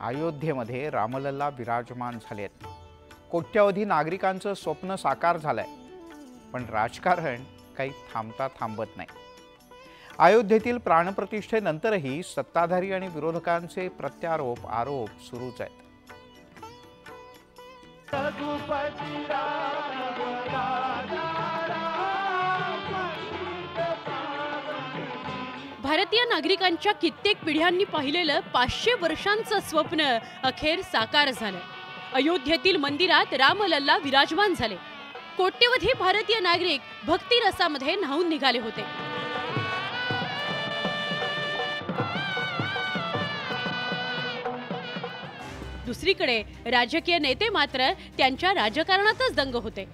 अयोध्येमध्ये रामलल्ला विराजमान झालेत। कोट्यावधी नागरिकांचं स्वप्न साकार झालंय, पण राजकारण काही थांबता थांबत नाही। अयोध्येतील प्राणप्रतिष्ठेनंतरही सत्ताधारी आणि विरोधकांचे प्रत्यारोप आरोप सुरूच आहेत। भारतीय नागरिकांच्या कित्येक पिढ्यांनी पाहिलेलं 500 वर्षांचं स्वप्न अखेर साकार झालं। अयोध्येतील मंदिरात रामलल्ला विराजमान झाले। कोट्यवधी भारतीय नागरिक भक्ती रसामध्ये न्हाऊन निघाले होते। दुसरीकडे राजकीय नेते मात्र त्यांच्या राजकारणातच दंग होते।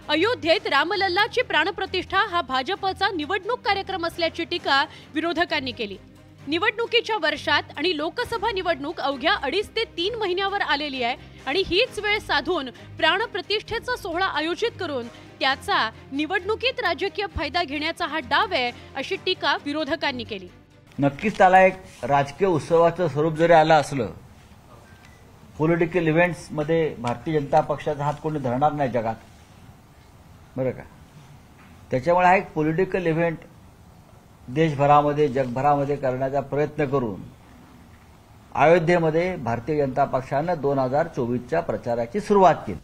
अयोध्येत रामलल्लाची प्राणप्रतिष्ठा हा भाजपचा निवडणूक कार्यक्रम असल्याची टीका विरोधकांनी केली। निवडणुकीच्या वर्षात आणि लोकसभा निवडणूक अवघ्या 2.5 ते 3 महिन्यावर आलेली आहे आणि हीच वेळ साधून प्राणप्रतिष्ठेचा सोहळा आयोजित करून त्याचा निवडणुकीत राजकीय फायदा घेण्याचा हा डाव आहे, अशी टीका विरोधकांनी केली। नक्कीच त्याला एक राजकीय उत्सवाचं स्वरूप जरी आलं असलं, पॉलिटिकल इव्हेंट्स मध्ये भारतीय जनता पक्षाचा हात कोणी धरणार नाही जगात, बरं का। त्याच्यामुळे हा एक पॉलिटिकल इव्हेंट देशभरामध्ये जगभरामध्ये करण्याचा प्रयत्न करून अयोध्येमध्ये भारतीय जनता पक्षाने 2024च्या प्रचाराची सुरुवात केली।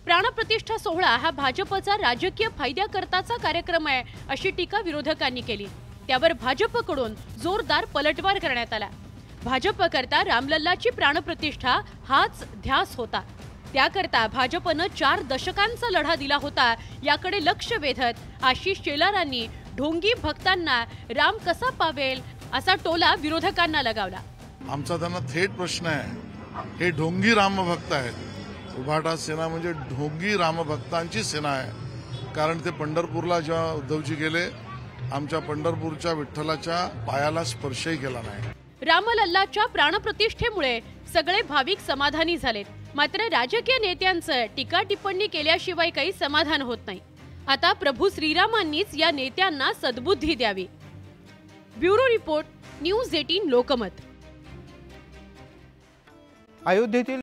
प्राणप्रतिष्ठा सोहळा हा भाजपचा राजकीय फायद्याकरताचा कार्यक्रम आहे, अशी टीका विरोधकांनी केली। त्यावर भाजपकडून जोरदार पलटवार करण्यात आला। भाजपकरता रामलल्लाची प्राणप्रतिष्ठा हाच ध्यास होता। त्याकरता भाजपनं 4 दशकांचा लढा दिला होता, याकडे लक्ष वेधत आशिष शेलारांनी ढोंगी भक्तांना राम कसा पावेल असा टोला विरोधकांना लगावला। आमचा त्यांना थेट प्रश्न आहे, हे ढोंगी रामभक्त आहेत। उभाटा सेना म्हणजे ढोंगी रामभक्तांची सेना आहे, कारण ते पंढरपूरला जेव्हा उद्धवजी गेले, आमच्या पंढरपूरच्या विठ्ठलाच्या पायाला स्पर्शही केला नाही। रामलल्लाच्या प्राणप्रतिष्ठेमुळे सगळे भाविक समाधानी झालेत, मात्र राजकीय नेत्यांचं टीका टिप्पणी केल्याशिवाय काही समाधान होत नाही। आता प्रभू श्रीरामांनीच या नेत्यांना सद्बुद्धी द्यावी। Bureau report, news 18 Lokmat. अयोध्येतील